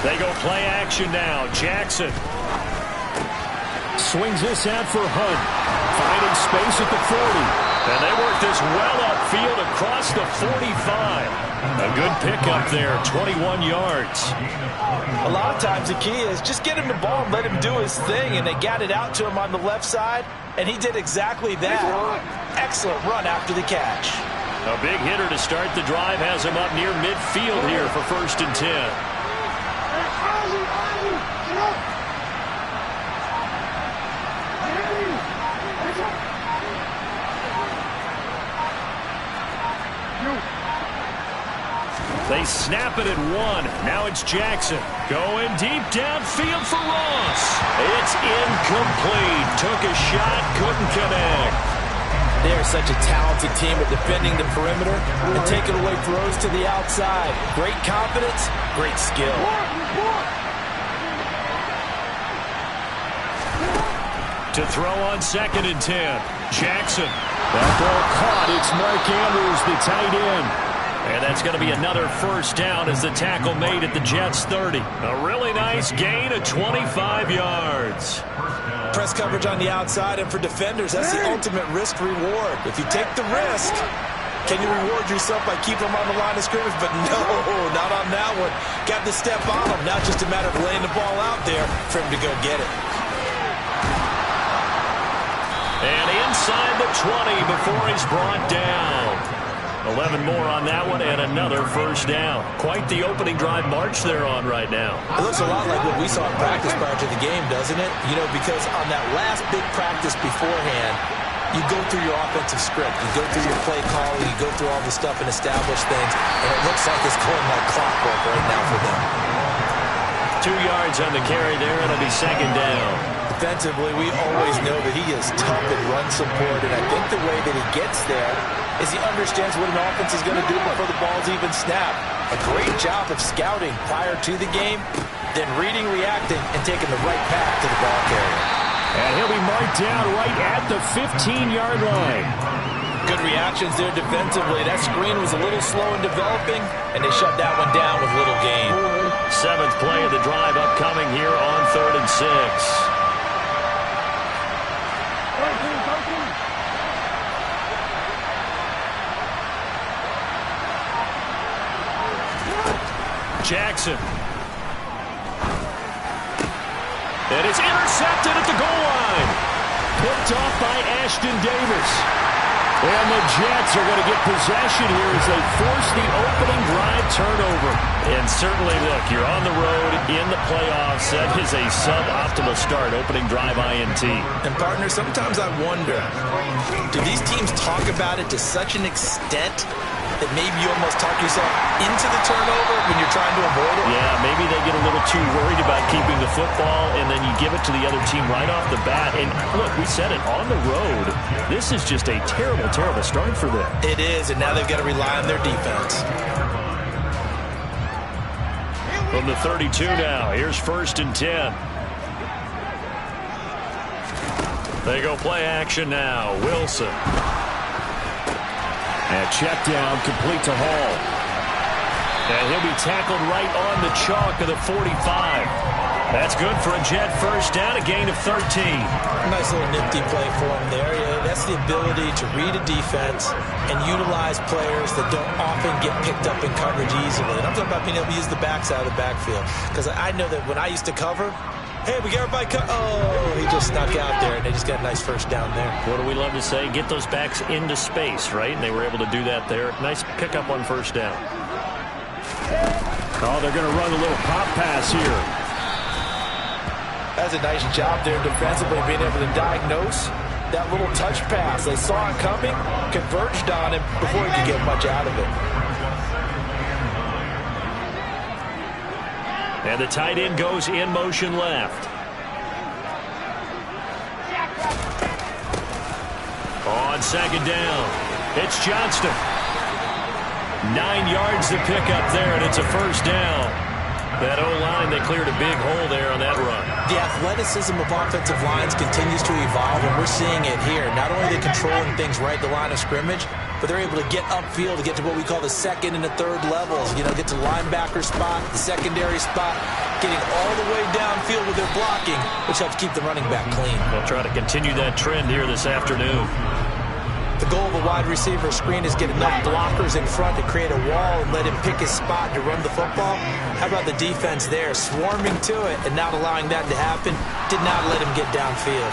They go play action now. Jackson swings this out for Hunt. Finding space at the 40. And they work this well upfield across the 45. A good pickup there, 21 yards. A lot of times the key is just get him the ball and let him do his thing, and they got it out to him on the left side, and he did exactly that. Excellent run after the catch. A big hitter to start the drive has him up near midfield here for 1st and 10. They snap it at 1. Now it's Jackson. Going deep downfield for Ross. It's incomplete. Took a shot, couldn't connect. They're such a talented team at defending the perimeter and taking away throws to the outside. Great confidence, great skill. To throw on 2nd and 10. Jackson. That ball caught. It's Mark Andrews, the tight end. And that's going to be another 1st down as the tackle made at the Jets' 30. A really nice gain of 25 yards. Press coverage on the outside, and for defenders, that's the ultimate risk-reward. If you take the risk, can you reward yourself by keeping them on the line of scrimmage? But no, not on that one. Got to step on them. Now it's just a matter of laying the ball out there for him to go get it. And inside the 20 before he's brought down. 11 more on that one and another 1st down. Quite the opening drive march they're on right now. It looks a lot like what we saw in practice prior to the game, doesn't it? You know, because on that last big practice beforehand, you go through your offensive script. You go through your play calling. You go through all the stuff and establish things. And it looks like it's going like clockwork right now for them. 2 yards on the carry there. It'll be 2nd down. Defensively, we always know that he is tough in run support. And I think the way that he gets there is he understands what an offense is going to do before the ball's even snapped. A great job of scouting prior to the game, then reading, reacting, and taking the right path to the ball carrier. And he'll be marked down right at the 15-yard line. Good reactions there defensively. That screen was a little slow in developing, and they shut that one down with little gain. 7th play of the drive upcoming here on 3rd and 6. Jackson. And it's intercepted at the goal line. Picked off by Ashton Davis. And the Jets are going to get possession here as they force the opening drive turnover. And certainly, look, you're on the road in the playoffs. That is a suboptimal start, opening drive INT. And, partner, sometimes I wonder, do these teams talk about it to such an extent that maybe you almost talk yourself into the turnover when you're trying to avoid it? Yeah, maybe they get a little too worried about keeping the football, and then you give it to the other team right off the bat. And, look, we said it, on the road, this is just a terrible, terrible start for them. It is, and now they've got to rely on their defense. From the 32 now, here's 1st and 10. They go play action now. Wilson. And check down, complete to Hall. And he'll be tackled right on the chalk of the 45. That's good for a Jet 1st down, a gain of 13. Nice little nifty play for him there. Yeah, that's the ability to read a defense and utilize players that don't often get picked up in coverage easily. And I'm talking about being able to use the backside of the backfield. Because I know that when I used to cover, hey, we got everybody cut. Oh, he just snuck out there, and they just got a nice 1st down there. What do we love to say? Get those backs into space, right? And they were able to do that there. Nice pickup on 1st down. Oh, they're going to run a little pop pass here. That's a nice job there defensively, being able to diagnose that little touch pass. They saw it coming, converged on him before he could get much out of it. And the tight end goes in motion left. On 2nd down, it's Johnston. 9 yards to pick up there, and it's a 1st down. That O-line, they cleared a big hole there on that run. The athleticism of offensive lines continues to evolve, and we're seeing it here. Not only are they controlling things right at the line of scrimmage, but they're able to get upfield to get to what we call the second and the third levels. You know, get to linebacker spot, the secondary spot, getting all the way downfield with their blocking, which helps keep the running back clean. They'll try to continue that trend here this afternoon. The goal of a wide receiver screen is get enough blockers in front to create a wall and let him pick his spot to run the football. How about the defense there, swarming to it and not allowing that to happen? Did not let him get downfield.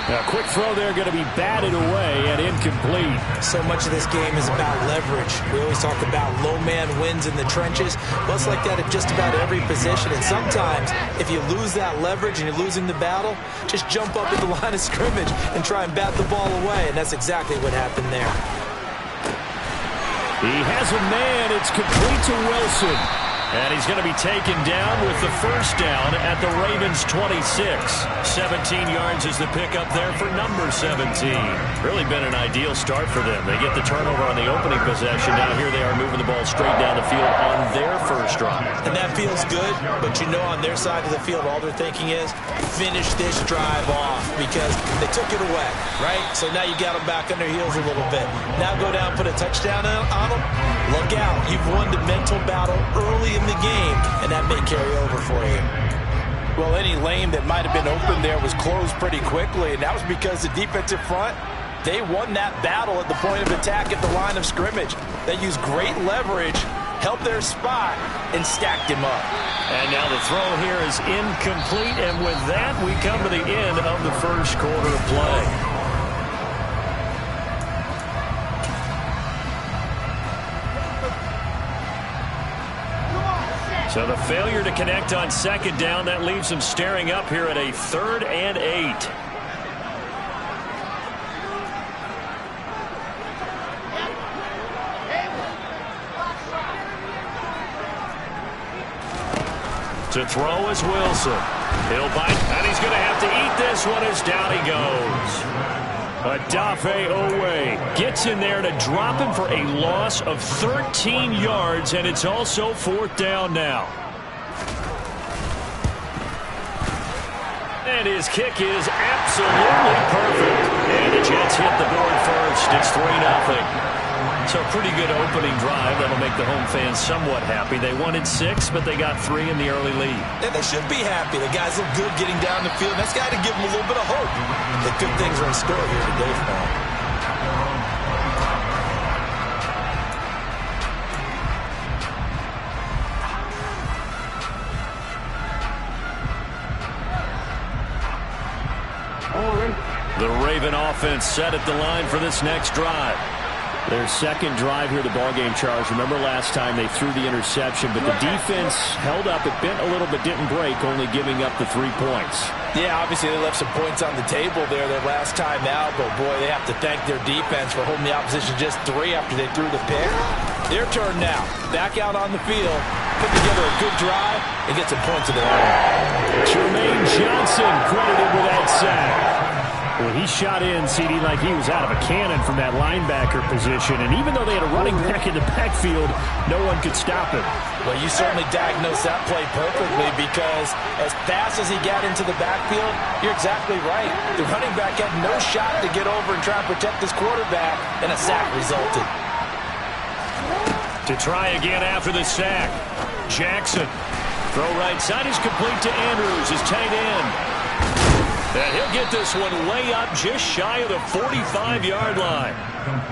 A quick throw there, going to be batted away and incomplete. So much of this game is about leverage. We always talk about low man wins in the trenches. Well, it's like that at just about every position. And sometimes, if you lose that leverage and you're losing the battle, just jump up at the line of scrimmage and try and bat the ball away. And that's exactly what happened there. He has a man. It's complete to Wilson. And he's going to be taken down with the first down at the Ravens' 26. 17 yards is the pickup there for number 17. Really been an ideal start for them. They get the turnover on the opening possession. Now here they are moving the ball straight down the field on their first drive. And that feels good, but you know on their side of the field all they're thinking is finish this drive off because they took it away, right? So now you got them back on their heels a little bit. Now go down, put a touchdown on them. Look out. You've won the mental battle early in the game, and that may carry over for you. Well, any lane that might have been open there was closed pretty quickly, and that was because the defensive front, they won that battle at the point of attack at the line of scrimmage. They used great leverage, helped their spot, and stacked him up. And now the throw here is incomplete, and with that, we come to the end of the first quarter of play. So the failure to connect on second down, that leaves them staring up here at a 3rd and 8. To throw is Wilson. He'll bite, and he's going to have to eat this one as down he goes. Adafe Owe gets in there to drop him for a loss of 13 yards, and it's also 4th down now. And his kick is absolutely perfect. And the Jets hit the board first. It's 3-0. So pretty good opening drive. That'll make the home fans somewhat happy. They wanted 6, but they got 3 in the early lead. And they should be happy. The guys look good getting down the field. That's got to give them a little bit of hope that good things are in store here today for them. The Raven offense set at the line for this next drive. Their second drive here, the ballgame, Charles. Remember last time they threw the interception, but the defense held up. It bent a little but didn't break, only giving up the 3 points. Yeah, obviously they left some points on the table there their last time out, but boy, they have to thank their defense for holding the opposition just 3 after they threw the pick. Their turn now. Back out on the field, put together a good drive, and get some points of their own. Jermaine Johnson credited with that sack. Well, he shot in, CD, like he was out of a cannon from that linebacker position. And even though they had a running back in the backfield, no one could stop him. Well, you certainly diagnosed that play perfectly because as fast as he got into the backfield, you're exactly right. The running back had no shot to get over and try and protect his quarterback, and a sack resulted. To try again after the sack, Jackson. Throw right side is complete to Andrews, his tight end. And he'll get this one way up just shy of the 45-yard line.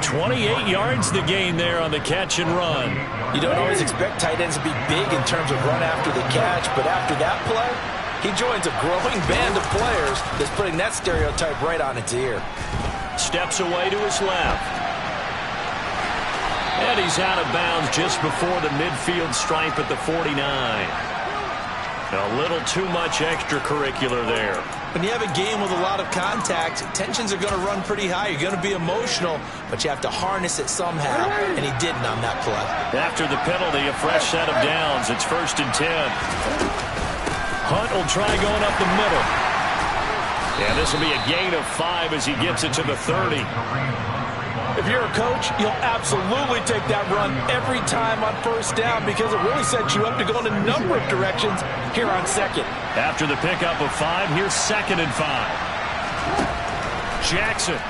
28 yards the gain there on the catch and run. You don't always expect tight ends to be big in terms of run after the catch, but after that play, he joins a growing band of players that's putting that stereotype right on its ear. Steps away to his left. And he's out of bounds just before the midfield stripe at the 49. A little too much extracurricular there. When you have a game with a lot of contact, tensions are going to run pretty high. You're going to be emotional, but you have to harness it somehow, and he didn't on that play. After the penalty, a fresh set of downs. It's 1st and 10. Hunt will try going up the middle. Yeah, this will be a gain of 5 as he gets it to the 30. If you're a coach, you'll absolutely take that run every time on first down because it really sets you up to go in a number of directions here on second. After the pickup of 5, here's 2nd and 5. Jackson.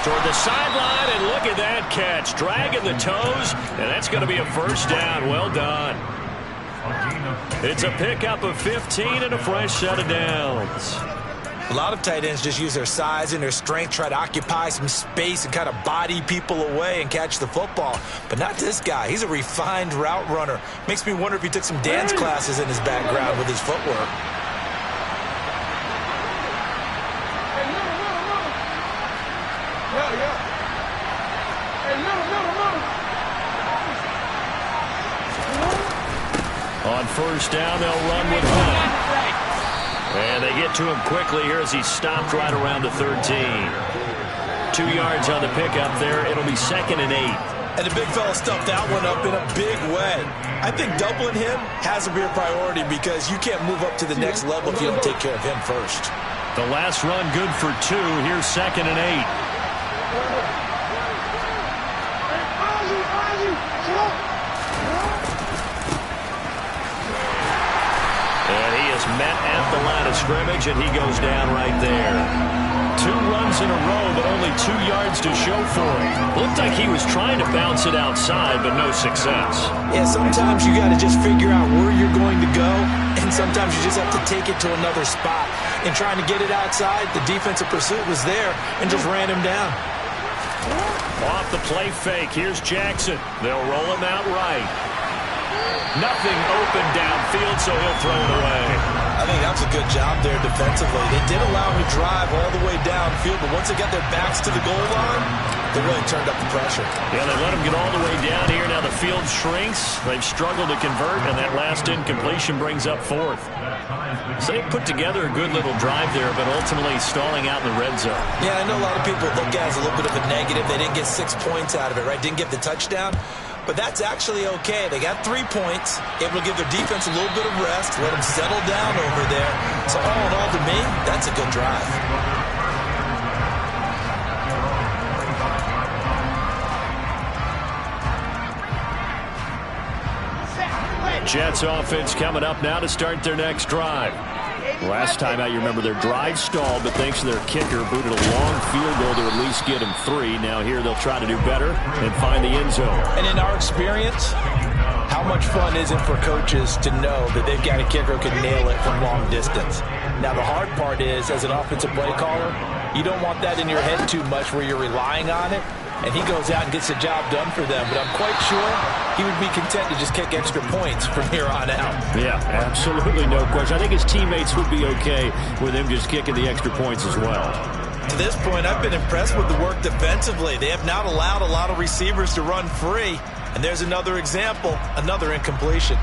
Toward the sideline, and look at that catch. Dragging the toes, and that's going to be a first down. Well done. It's a pickup of 15 and a fresh set of downs. A lot of tight ends just use their size and their strength, try to occupy some space and kind of body people away and catch the football. But not this guy. He's a refined route runner. Makes me wonder if he took some dance classes in his background with his footwork. On first down, they'll run with Hunt. And they get to him quickly here as he stopped right around the 13. 2 yards on the pickup there. It'll be 2nd and 8. And the big fella stuffed that one up in a big way. I think doubling him has to be a priority because you can't move up to the next level if you don't take care of him first. The last run good for 2. Here's 2nd and 8. And he is met at the line of scrimmage, and he goes down right there. 2 runs in a row, but only 2 yards to show for it. Looked like he was trying to bounce it outside, but no success. Yeah, sometimes you got to just figure out where you're going to go, and sometimes you just have to take it to another spot. In trying to get it outside, the defensive pursuit was there and just ran him down. Off the play fake, here's Jackson. They'll roll him out right. Nothing open downfield, so he'll throw it away. I think that's a good job there defensively. They did allow him to drive all the way downfield, but once they got their backs to the goal line, they really turned up the pressure. Yeah, they let him get all the way down here. Now the field shrinks. They've struggled to convert, and that last incompletion brings up 4th. So they put together a good little drive there, but ultimately stalling out in the red zone. Yeah, I know a lot of people look at it as a little bit of a negative. They didn't get 6 points out of it, right? Didn't get the touchdown. But that's actually okay. They got 3 points, able to give their defense a little bit of rest, let them settle down over there. So all in all, to me, that's a good drive. Jets offense coming up now to start their next drive. Last time out, you remember their drive stalled, but thanks to their kicker, booted a long field goal to at least get them 3. Now here they'll try to do better and find the end zone. And in our experience, how much fun is it for coaches to know that they've got a kicker who can nail it from long distance? Now the hard part is, as an offensive play caller, you don't want that in your head too much where you're relying on it. And he goes out and gets the job done for them. But I'm quite sure he would be content to just kick extra points from here on out. Yeah, absolutely no question. I think his teammates would be okay with him just kicking the extra points as well. To this point, I've been impressed with the work defensively. They have not allowed a lot of receivers to run free. And there's another example, another incompletion.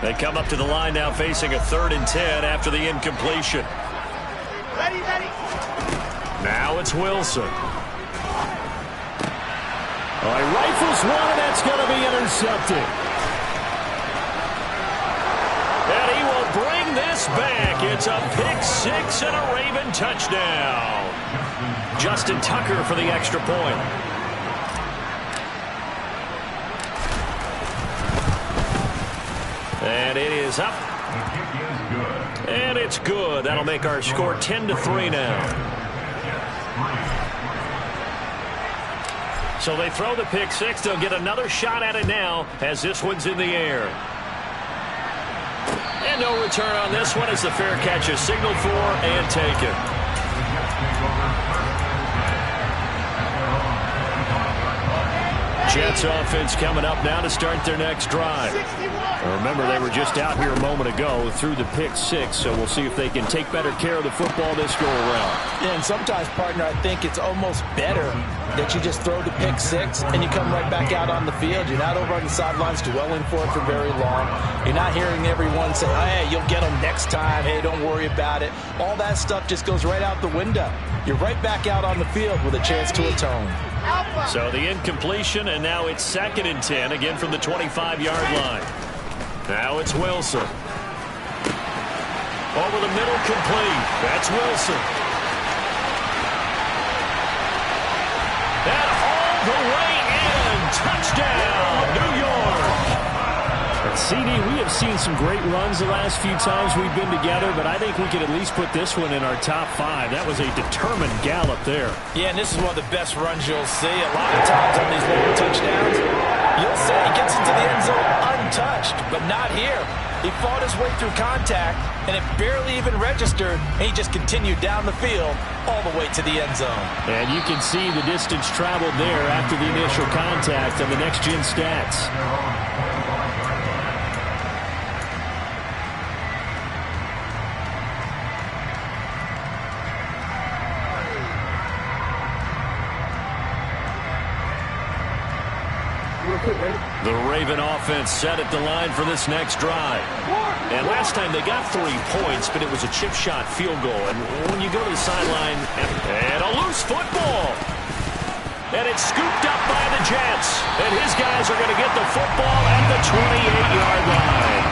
They come up to the line now facing a 3rd and 10 after the incompletion. Now it's Wilson. All right, rifles one, and that's going to be intercepted. And he will bring this back. It's a pick 6 and a Raven touchdown. Justin Tucker for the extra point. And it is up. And it's good. That'll make our score 10-3 now. So they throw the pick 6. They'll get another shot at it now as this one's in the air. And no return on this one as the fair catch is signaled for and taken. Jets offense coming up now to start their next drive. Remember, they were just out here a moment ago through the pick 6, so we'll see if they can take better care of the football this go around. Yeah, and sometimes, partner, I think it's almost better that you just throw the pick 6 and you come right back out on the field. You're not over on the sidelines dwelling for it for very long. You're not hearing everyone say, hey, you'll get them next time. Hey, don't worry about it. All that stuff just goes right out the window. You're right back out on the field with a chance to atone. So the incompletion, and now it's 2nd and 10, again from the 25-yard line. Now it's Wilson. Over the middle, complete. That's Wilson. And all the way in. Touchdown, New York. And CD, we have seen some great runs the last few times we've been together, but I think we could at least put this one in our top 5. That was a determined gallop there. Yeah, and this is one of the best runs you'll see. A lot of times on these long touchdowns, you'll see he gets into the end zone untouched, but not here. He fought his way through contact, and it barely even registered, and he just continued down the field all the way to the end zone. And you can see the distance traveled there after the initial contact on the next-gen stats. The Raven offense set at the line for this next drive. And last time they got 3 points, but it was a chip shot field goal. And when you go to the sideline, and a loose football. And it's scooped up by the Jets. And his guys are going to get the football at the 28-yard line.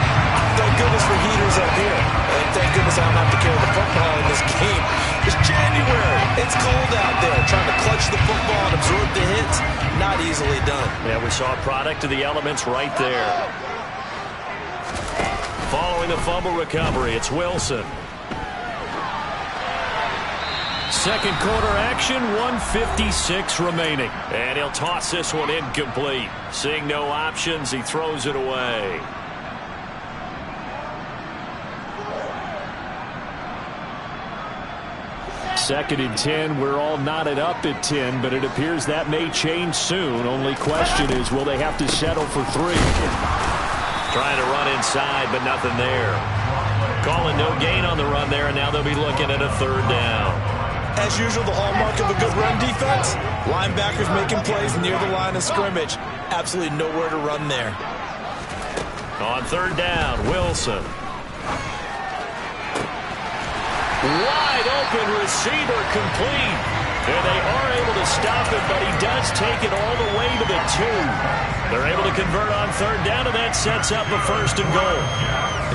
Thank goodness for heaters up here. And thank goodness I don't have to carry the football in this game. It's January. It's cold out there. Trying to clutch the football and absorb the hits, not easily done. Yeah, we saw a product of the elements right there. Following the fumble recovery, it's Wilson. Second quarter action, 1:56 remaining. And he'll toss this one incomplete. Seeing no options, he throws it away. Second and 10. We're all knotted up at 10, but it appears that may change soon. Only question is, will they have to settle for 3? Trying to run inside, but nothing there. Calling no gain on the run there, and now they'll be looking at a 3rd down. As usual, the hallmark of a good run defense, linebackers making plays near the line of scrimmage. Absolutely nowhere to run there. On 3rd down, Wilson. Wide open receiver, complete. And they are able to stop it, but he does take it all the way to the 2. They're able to convert on 3rd down, and that sets up a 1st and goal.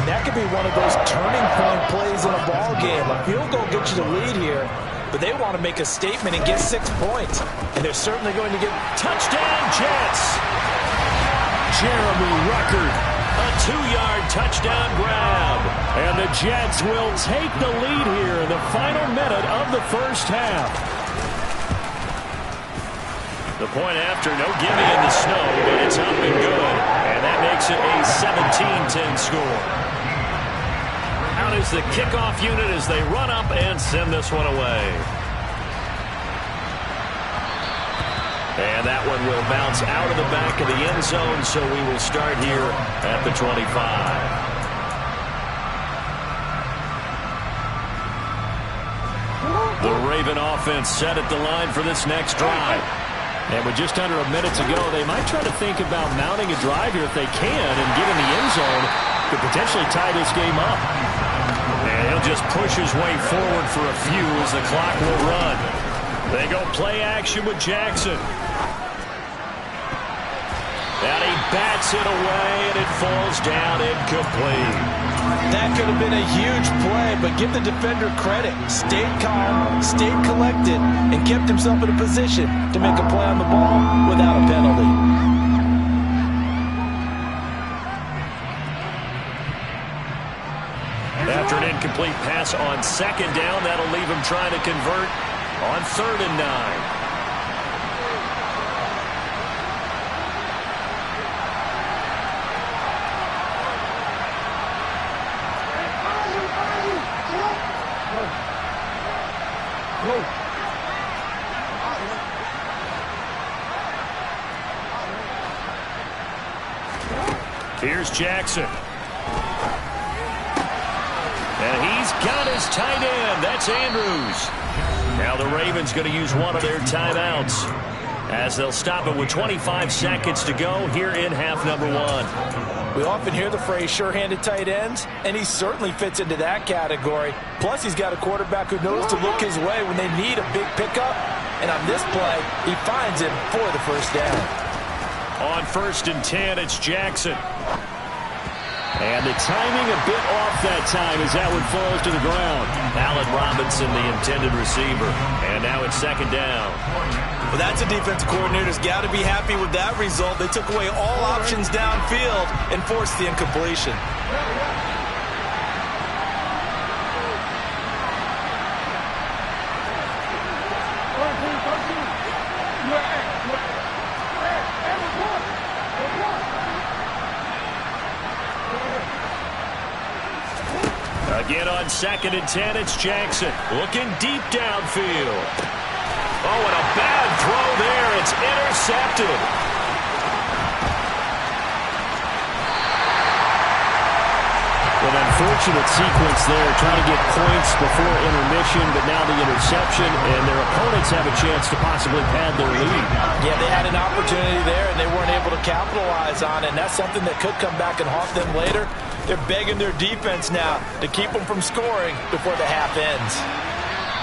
And that could be one of those turning point plays in a ball game. A field goal gets you the lead here, but they want to make a statement and get 6 points. And they're certainly going to get touchdown Jets. Jeremy Ruckert, a 2-yard touchdown grab. And the Jets will take the lead here in the final minute of the first half. The point after, no gimme in the snow, but it's up and good. And that makes it a 17-10 score. Out is the kickoff unit as they run up and send this one away. And that one will bounce out of the back of the end zone, so we will start here at the 25. The Raven offense set at the line for this next drive. And with just under a minute to go, they might try to think about mounting a drive here if they can and get in the end zone to potentially tie this game up. And he'll just push his way forward for a few as the clock will run. They go play action with Jackson. And he bats it away, and it falls down incomplete. That could have been a huge play, but give the defender credit. Stayed calm, stayed collected, and kept himself in a position to make a play on the ball without a penalty. After an incomplete pass on 2nd down, that'll leave him trying to convert on 3rd and 9. Here's Jackson. And he's got his tight end. That's Andrews. Now the Ravens going to use one of their timeouts as they'll stop it with 25 seconds to go here in half number 1. We often hear the phrase sure-handed tight ends, and he certainly fits into that category. Plus, he's got a quarterback who knows to look his way when they need a big pickup. And on this play, he finds him for the 1st down. On 1st and 10, it's Jackson. And the timing a bit off that time as that one falls to the ground. Allen Robinson, the intended receiver. And now it's second down. Well, that's a defensive coordinator's got to be happy with that result. They took away all options downfield and forced the incompletion. Again on 2nd and 10, it's Jackson looking deep downfield. Oh, and a bad throw there. It's intercepted. An unfortunate sequence there, trying to get points before intermission, but now the interception, and their opponents have a chance to possibly pad their lead. Yeah, they had an opportunity there, and they weren't able to capitalize on it, and that's something that could come back and haunt them later. They're begging their defense now to keep them from scoring before the half ends.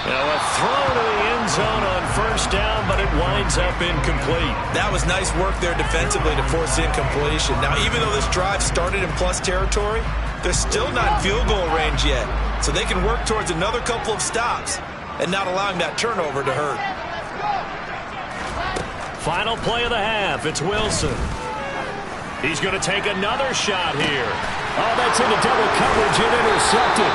Now a throw to the end zone on first down, but it winds up incomplete. That was nice work there defensively to force the incompletion. Now, even though this drive started in plus territory, they're still not in field goal range yet, so they can work towards another couple of stops and not allowing that turnover to hurt. Final play of the half, it's Wilson. He's going to take another shot here. Oh, that's into double coverage and intercepted.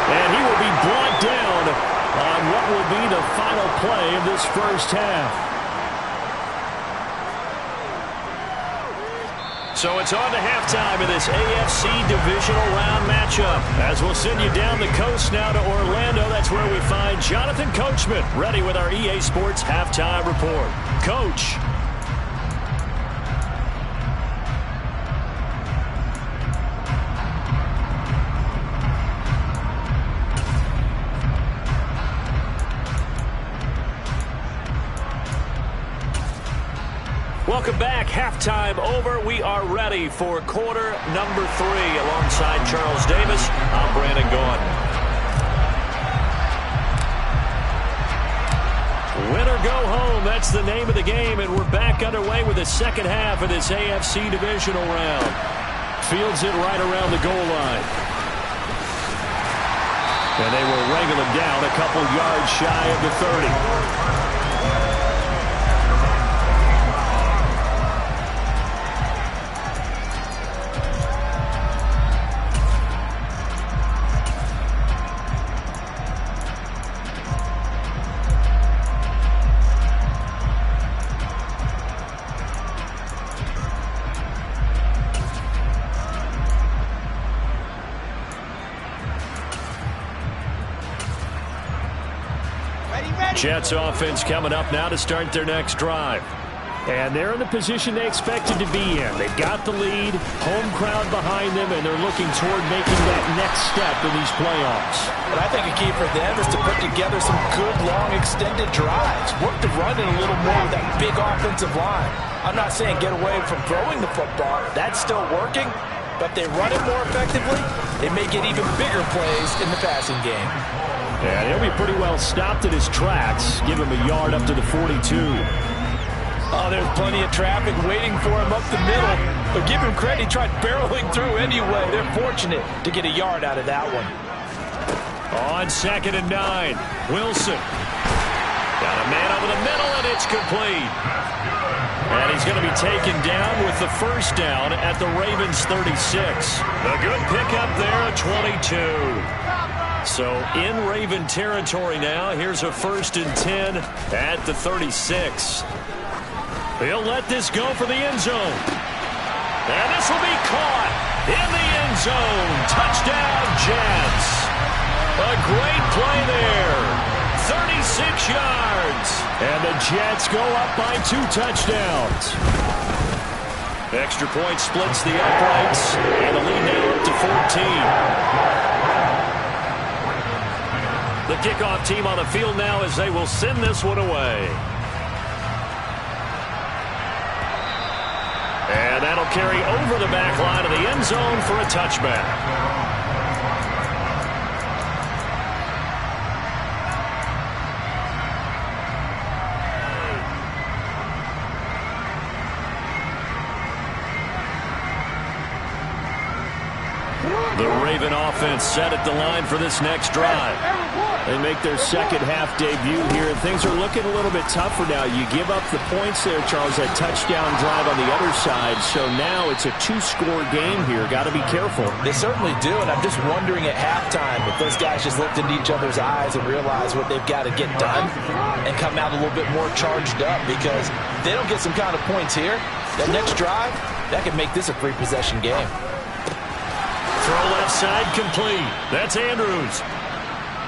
And he will be brought down on what will be the final play of this first half. So it's on to halftime of this AFC Divisional Round matchup. As we'll send you down the coast now to Orlando, that's where we find Jonathan Coachman, ready with our EA Sports Halftime Report. Coach. Welcome back. Halftime over. We are ready for quarter number 3. Alongside Charles Davis, I'm Brandon Gaughan. Win or go home, that's the name of the game, and we're back underway with the second half of this AFC Divisional Round. Fields it right around the goal line. And they will wrangle him down a couple yards shy of the 30. Jets offense coming up now to start their next drive. And they're in the position they expected to be in. They've got the lead, home crowd behind them, and they're looking toward making that next step in these playoffs. But I think a key for them is to put together some good, long, extended drives. Work the run in a little more with that big offensive line. I'm not saying get away from throwing the football. That's still working. But they run it more effectively, they may get even bigger plays in the passing game. And he'll be pretty well stopped at his tracks. Give him a yard up to the 42. Oh, there's plenty of traffic waiting for him up the middle. But give him credit, he tried barreling through anyway. They're fortunate to get a yard out of that one. On 2nd and 9, Wilson. Got a man over the middle, and it's complete. And he's going to be taken down with the first down at the Ravens 36. A good pickup there at 22. So in Raven territory now. Here's a 1st and 10 at the 36. He'll let this go for the end zone. And this will be caught in the end zone. Touchdown, Jets. A great play there. 36 yards. And the Jets go up by 2 touchdowns. Extra point splits the uprights. And the lead now up to 14. The kickoff team on the field now as they will send this one away. And that'll carry over the back line of the end zone for a touchback. The Raven offense set at the line for this next drive. They make their second half debut here, and things are looking a little bit tougher now. You give up the points there, Charles, that touchdown drive on the other side. So now it's a two-score game here. Got to be careful. They certainly do, and I'm just wondering at halftime if those guys just looked into each other's eyes and realize what they've got to get done and come out a little bit more charged up, because if they don't get some kind of points here, that next drive, that could make this a three-possession game. Throw left side complete. That's Andrews.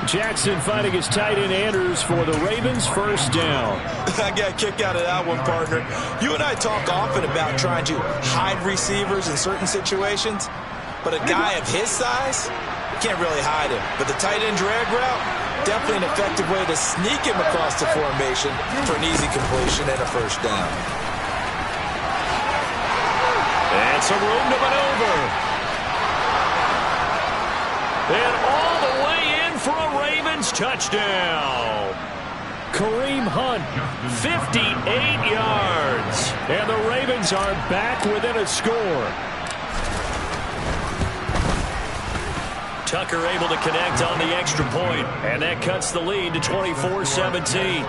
Jackson finding his tight end Andrews for the Ravens, first down. I got a kick out of that one, partner. You and I talk often about trying to hide receivers in certain situations, but a guy of his size, you can't really hide him. But the tight end drag route, definitely an effective way to sneak him across the formation for an easy completion and a first down. And some room to maneuver. And all the way in for a Ravens touchdown. Kareem Hunt, 58 yards. And the Ravens are back within a score. Tucker able to connect on the extra point, and that cuts the lead to 24-17.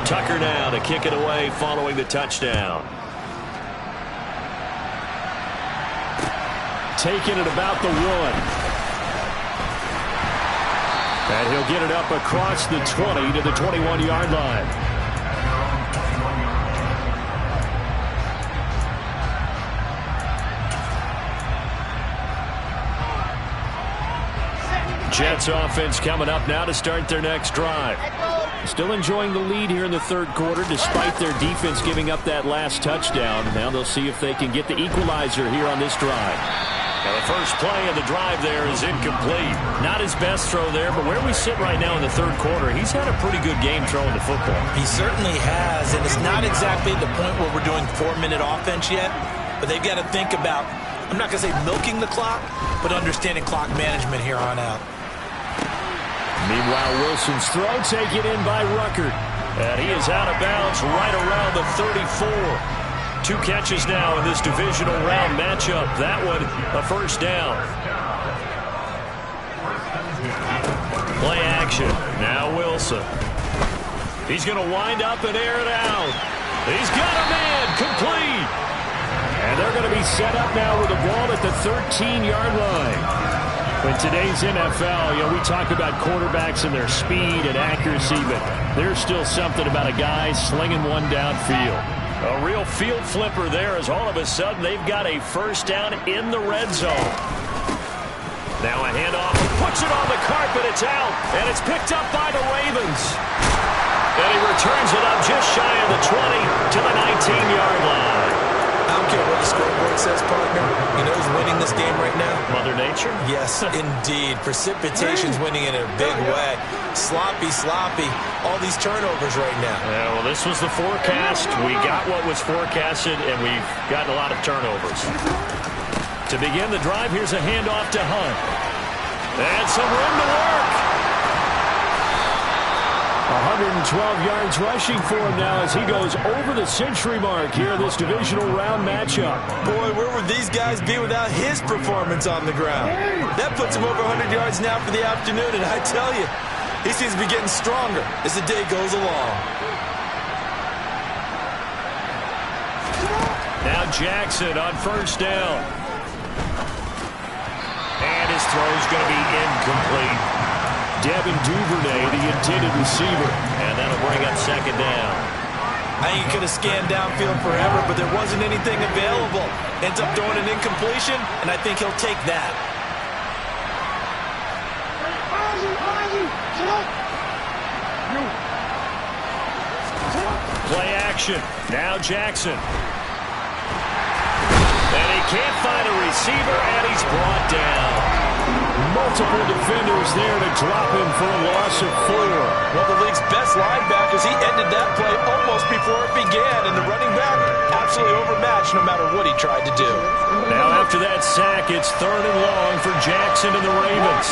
Tucker now to kick it away following the touchdown. Taking it about the 1. And he'll get it up across the 20 to the 21-yard line. Jets offense coming up now to start their next drive. Still enjoying the lead here in the third quarter despite their defense giving up that last touchdown. Now they'll see if they can get the equalizer here on this drive. Now the first play of the drive there is incomplete. Not his best throw there, but where we sit right now in the third quarter, he's had a pretty good game throwing the football. He certainly has, and it's not exactly the point where we're doing 4-minute offense yet, but they've got to think about, I'm not going to say milking the clock, but understanding clock management here on out. Meanwhile, Wilson's throw taken in by Ruckert. And he is out of bounds right around the 34. 2 catches now in this divisional round matchup. That one, a first down. Play action. Now Wilson. He's going to wind up and air it out. He's got a man. Complete. And they're going to be set up now with the ball at the 13-yard line. In today's NFL, we talk about quarterbacks and their speed and accuracy, but there's still something about a guy slinging one downfield. A real field flipper there, as all of a sudden they've got a first down in the red zone. Now a handoff, puts it on the carpet, it's out, and it's picked up by the Ravens. And he returns it up just shy of the 20 to the 19-yard line. I don't care what the scoreboard says, partner. You know who's winning this game right now? Mother Nature? Yes, indeed. Precipitation's winning in a big way. Sloppy. All these turnovers right now. Yeah, well, this was the forecast. We got what was forecasted, and we've gotten a lot of turnovers. To begin the drive, here's a handoff to Hunt. And some room to work. 112 yards rushing for him now as he goes over the century mark here in this divisional round matchup. Boy, where would these guys be without his performance on the ground? That puts him over 100 yards now for the afternoon, and I tell you, he seems to be getting stronger as the day goes along. Now Jackson on first down. And his throw's going to be incomplete. Devin Duvernay, the intended receiver. And that'll bring up second down. I think he could have scanned downfield forever, but there wasn't anything available. Ends up throwing an incompletion, and I think he'll take that. Play action. Now Jackson. And he can't find a receiver, and he's brought down. Multiple defenders there to drop him for a loss of 4. Well, the league's best linebackers, he ended that play almost before it began, and the running back absolutely overmatched no matter what he tried to do. Now after that sack, it's 3rd and long for Jackson and the Ravens.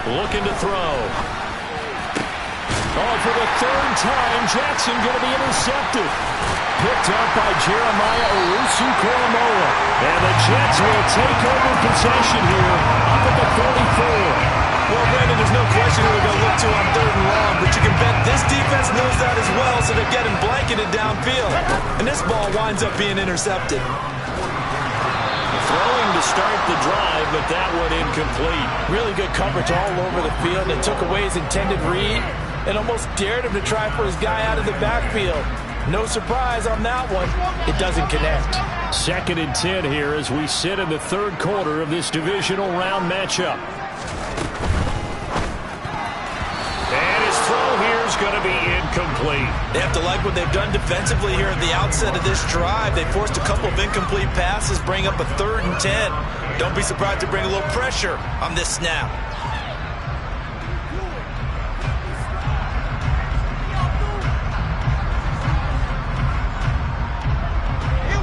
Looking to throw. Oh, for the third time, Jackson going to be intercepted. Picked up by Jeremiah Owusu-Koramoah. And the Jets will take over possession here up at the 34. Well, Brandon, there's no question who they're going to look to on 3rd and long, but you can bet this defense knows that as well, so they're getting blanketed downfield. And this ball winds up being intercepted. Throwing to start the drive, but that one incomplete. Really good coverage all over the field. They took away his intended read and almost dared him to try for his guy out of the backfield. No surprise on that one. It doesn't connect. 2nd and 10 here as we sit in the 3rd quarter of this divisional round matchup. And his throw here is going to be incomplete. They have to like what they've done defensively here at the outset of this drive. They forced a couple of incomplete passes, bring up a 3rd and 10. Don't be surprised to bring a little pressure on this snap.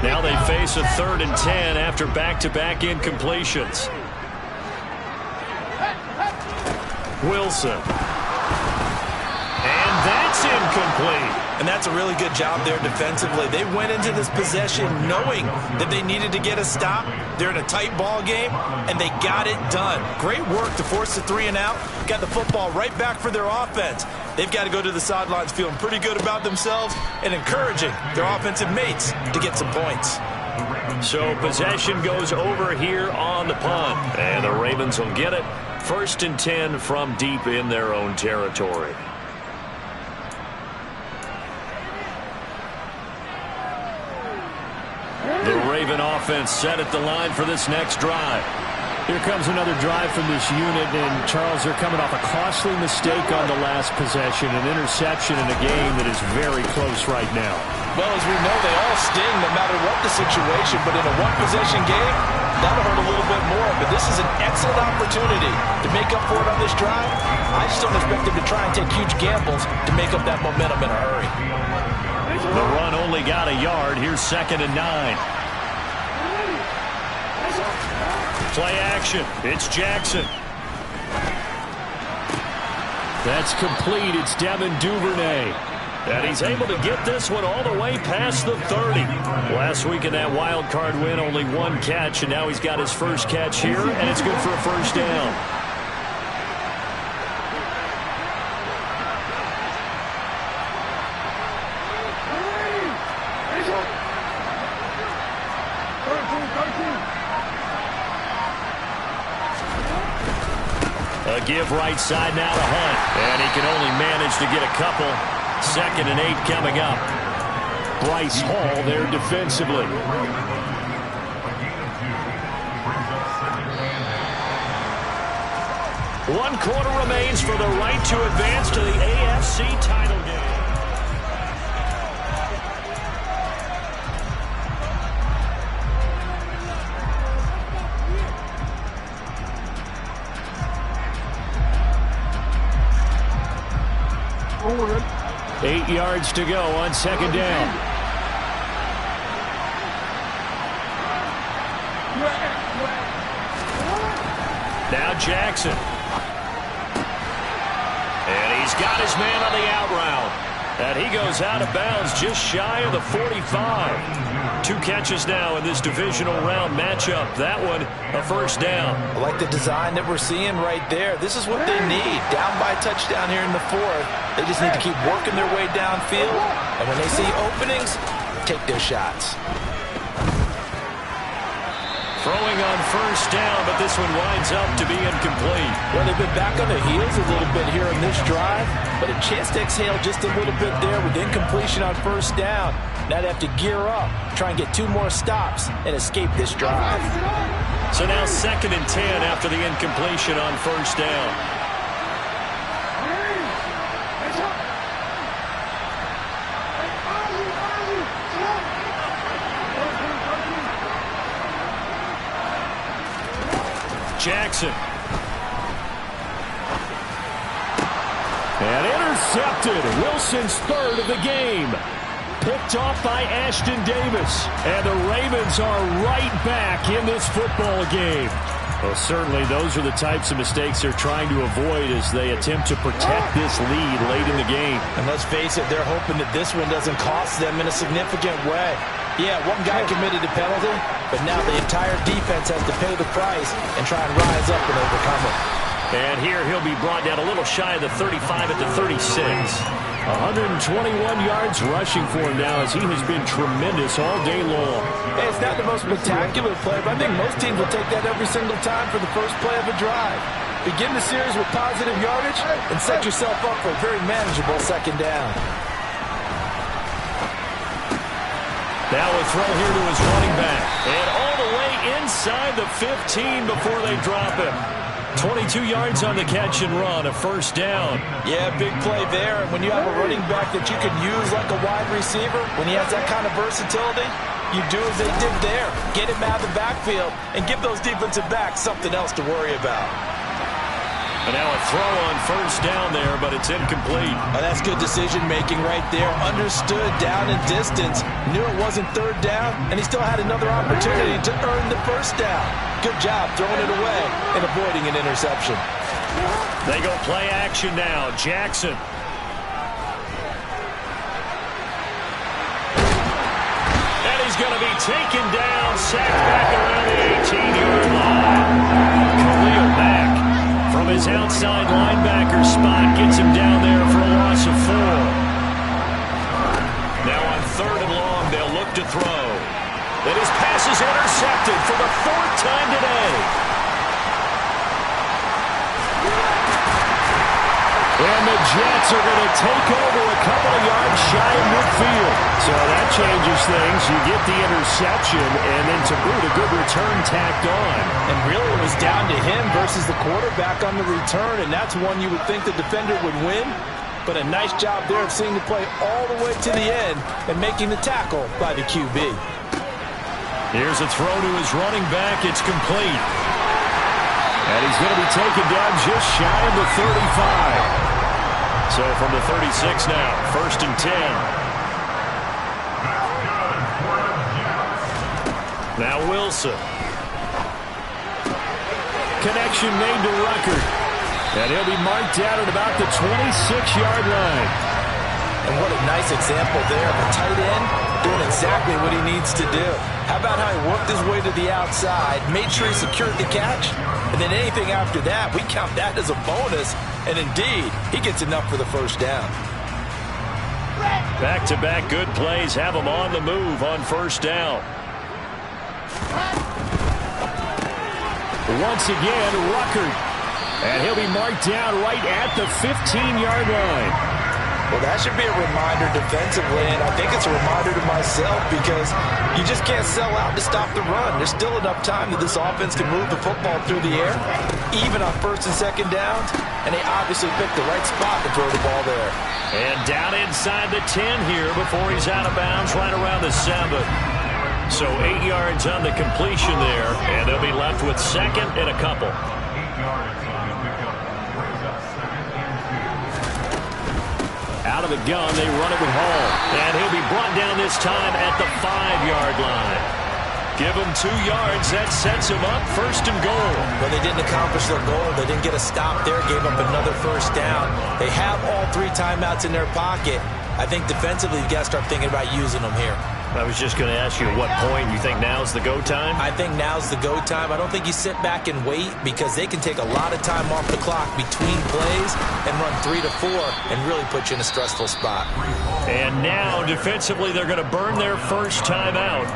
Now they face a 3rd and 10 after back-to-back incompletions. Wilson. And that's incomplete. And that's a really good job there defensively. They went into this possession knowing that they needed to get a stop. They're in a tight ball game, and they got it done. Great work to force the 3 and out. Got the football right back for their offense. They've got to go to the sidelines feeling pretty good about themselves and encouraging their offensive mates to get some points. So possession goes over here on the punt. And the Ravens will get it. 1st and 10 from deep in their own territory. The Raven offense set at the line for this next drive. Here comes another drive from this unit, and Charles, they're coming off a costly mistake on the last possession, an interception in a game that is very close right now. Well, as we know, they all sting no matter what the situation, but in a one-possession game, that'll hurt a little bit more. But this is an excellent opportunity to make up for it on this drive. I just don't expect them to try and take huge gambles to make up that momentum in a hurry. The run only got a yard. Here's 2nd and 9. Play action. It's Jackson. That's complete. It's Devin Duvernay. And he's able to get this one all the way past the 30. Last week in that wild card win, only 1 catch, and now he's got his first catch here, and it's good for a 1st down. A give right side now to Hunt. And he can only manage to get a couple. 2nd and 8 coming up. Bryce Hall there defensively. One quarter remains for the right to advance to the AFC title game. Forward. 8 yards to go on 2nd down. Now Jackson. And he's got his man on the out route. And he goes out of bounds just shy of the 45. 2 catches now in this divisional round matchup. That one, a 1st down. I like the design that we're seeing right there. This is what they need. Down by a touchdown here in the 4th. They just need to keep working their way downfield. And when they see openings, take their shots. Throwing on 1st down, but this one winds up to be incomplete. Well, they've been back on their heels a little bit here in this drive, but a chance to exhale just a little bit there with incompletion on 1st down. Now they have to gear up, try and get 2 more stops, and escape this drive. So now 2nd and 10 after the incompletion on 1st down. Jackson. And intercepted. Wilson's 3rd of the game. Picked off by Ashton Davis. And the Ravens are right back in this football game. Well, certainly those are the types of mistakes they're trying to avoid as they attempt to protect this lead late in the game. And let's face it, they're hoping that this one doesn't cost them in a significant way. Yeah, one guy committed a penalty, but now the entire defense has to pay the price and try and rise up and overcome it. And here he'll be brought down a little shy of the 35 at the 36. 121 yards rushing for him now as he has been tremendous all day long. Hey, it's not the most spectacular play, but I think most teams will take that every single time for the first play of a drive. Begin the series with positive yardage and set yourself up for a very manageable second down. Now a throw here to his running back. And all the way inside the 15 before they drop him. 22 yards on the catch and run, a first down. Yeah, big play there. And when you have a running back that you can use like a wide receiver, when he has that kind of versatility, you do as they did there. Get him out of the backfield and give those defensive backs something else to worry about. And now a throw on first down there, but it's incomplete. Oh, that's good decision-making right there. Understood down and distance. Knew it wasn't third down, and he still had another opportunity to earn the first down. Good job throwing it away and avoiding an interception. They go play action now. Jackson. And he's going to be taken down, sacked back around the 18-yard line. Khalil Mack from his outside linebacker spot gets him down there for a loss of 4. Now on 3rd and long, they'll look to throw. And his pass is intercepted for the 4th time today. And the Jets are going to take over a couple of yards shy of midfield. So that changes things. You get the interception, and then to boot, a good return tacked on. And really it was down to him versus the quarterback on the return, and that's one you would think the defender would win. But a nice job there of seeing the play all the way to the end and making the tackle by the QB. Here's a throw to his running back. It's complete. And he's going to be taken down just shy of the 35. So from the 36 now, 1st and 10. Now Wilson. Connection made to Ruckert. And he'll be marked out at about the 26-yard line. And what a nice example there of a tight end doing exactly what he needs to do. How about how he worked his way to the outside, made sure he secured the catch, and then anything after that, we count that as a bonus. And indeed, he gets enough for the first down. Back-to-back good plays have him on the move on first down. Once again, Ruckert. And he'll be marked down right at the 15-yard line. Well, that should be a reminder defensively, and I think it's a reminder to myself because you just can't sell out to stop the run. There's still enough time that this offense can move the football through the air, even on 1st and 2nd downs, and they obviously picked the right spot to throw the ball there. And down inside the 10 here before he's out of bounds right around the 7. So 8 yards on the completion there, and they'll be left with 2nd and a couple. Out of the gun, they run it with Hall. And he'll be brought down this time at the 5-yard line. Give him 2 yards. That sets him up 1st and goal. Well, they didn't accomplish their goal. They didn't get a stop there, gave up another first down. They have all 3 timeouts in their pocket. I think defensively, you've got to start thinking about using them here. I was just going to ask you at what point you think now's the go time? I think now's the go time. I don't think you sit back and wait because they can take a lot of time off the clock between plays and run 3 to 4 and really put you in a stressful spot. And now defensively they're going to burn their first timeout.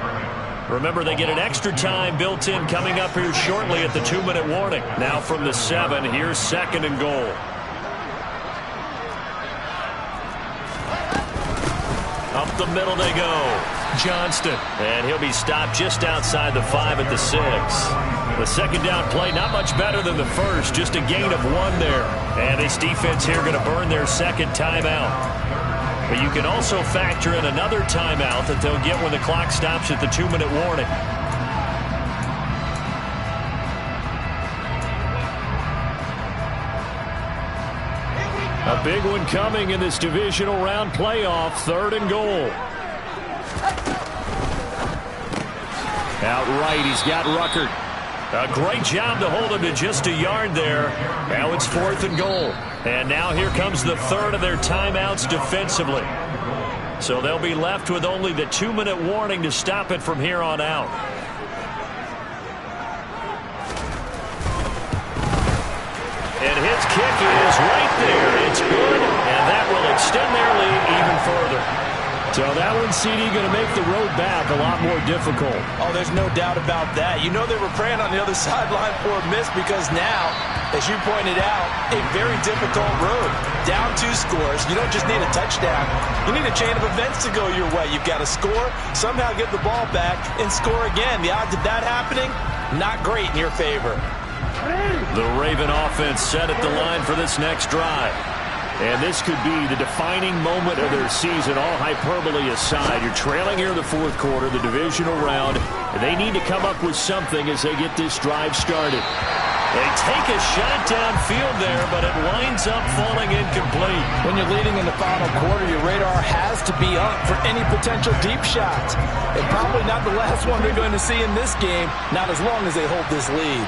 Remember, they get an extra time built in coming up here shortly at the 2-minute warning. Now from the 7, here's 2nd and goal. Up the middle they go. Johnston. And he'll be stopped just outside the 5 at the 6. The 2nd down play, not much better than the first. Just a gain of 1 there. And this defense here going to burn their 2nd timeout. But you can also factor in another timeout that they'll get when the clock stops at the 2-minute warning. A big one coming in this divisional round playoff, 3rd and goal. Out right, he's got Ruckert. A great job to hold him to just a yard there. Now it's 4th and goal. And now here comes the third of their timeouts defensively. So they'll be left with only the 2-minute warning to stop it from here on out. And his kick is right there. It's good, and that will extend their lead even further. So that one, CD, going to make the road back a lot more difficult. Oh, there's no doubt about that. You know they were praying on the other sideline for a miss because now, as you pointed out, a very difficult road. Down 2 scores. You don't just need a touchdown. You need a chain of events to go your way. You've got to score, somehow get the ball back, and score again. The odds of that happening, not great in your favor. The Raven offense set at the line for this next drive. And this could be the defining moment of their season, all hyperbole aside. You're trailing here in the 4th quarter, the divisional round. And they need to come up with something as they get this drive started. They take a shot downfield there, but it winds up falling incomplete. When you're leading in the final quarter, your radar has to be up for any potential deep shots. And probably not the last one they're going to see in this game, not as long as they hold this lead.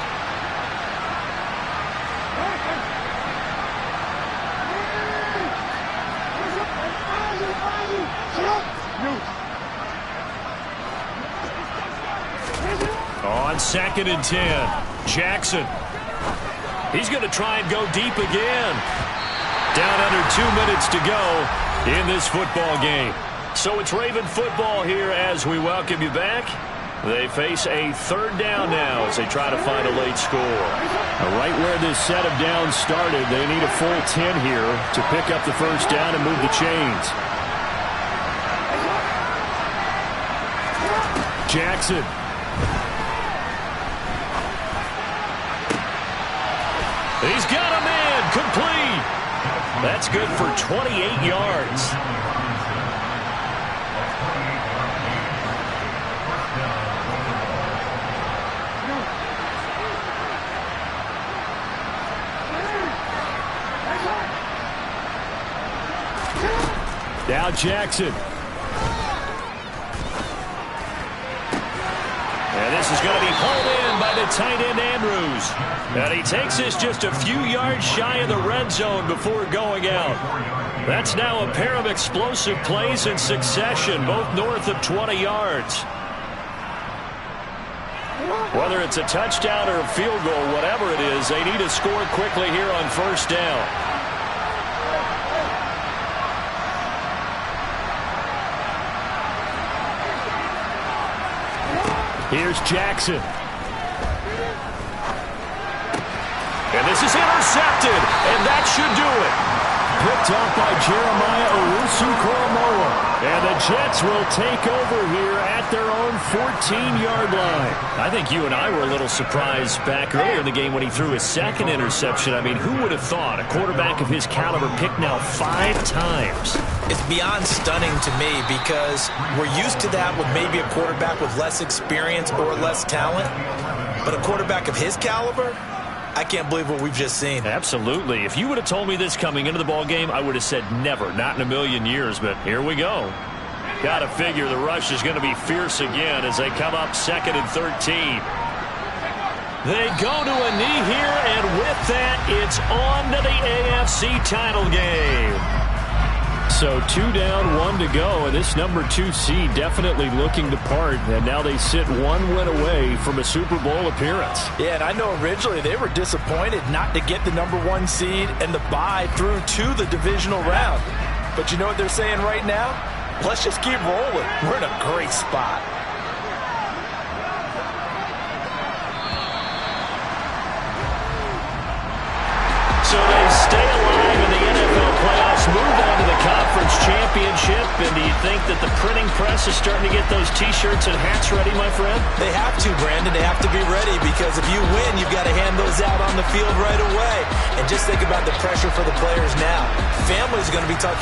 On 2nd and 10, Jackson. He's going to try and go deep again. Down under 2 minutes to go in this football game. So it's Raven football here as we welcome you back. They face a 3rd down now as they try to find a late score. Right where this set of downs started, they need a full 10 here to pick up the 1st down and move the chains. Jackson. He's got a man complete. That's good for 28 yards. Now Jackson. And this is going to be pulled in by the tight end Andrews. And he takes this just a few yards shy of the red zone before going out. That's now a pair of explosive plays in succession, both north of 20 yards. Whether it's a touchdown or a field goal, whatever it is, they need to score quickly here on 1st down. Here's Jackson. And this is intercepted, and that should do it. Picked off by Jeremiah Owusu-Koramoah. And the Jets will take over here at their own 14-yard line. I think you and I were a little surprised back earlier in the game when he threw his 2nd interception. I mean, who would have thought a quarterback of his caliber picked now 5 times? It's beyond stunning to me because we're used to that with maybe a quarterback with less experience or less talent. But a quarterback of his caliber, I can't believe what we've just seen. Absolutely. If you would have told me this coming into the ball game, I would have said never, not in a million years. But here we go. Got to figure the rush is going to be fierce again as they come up 2nd and 13. They go to a knee here, and with that, it's on to the AFC title game. So 2 down, 1 to go, and this number 2 seed definitely looking to part, and now they sit 1 win away from a Super Bowl appearance. Yeah, and I know originally they were disappointed not to get the number 1 seed and the bye through to the divisional round. But you know what they're saying right now? Let's just keep rolling. We're in a great spot. So they stay alive in the NFL playoffs, move on to the conference championship. And do you think that the printing press is starting to get those T-shirts and hats ready, my friend? They have to, Brandon. They have to be ready because if you win, you've got to hand those out on the field right away. And just think about the pressure for the players now. Families are going to be talking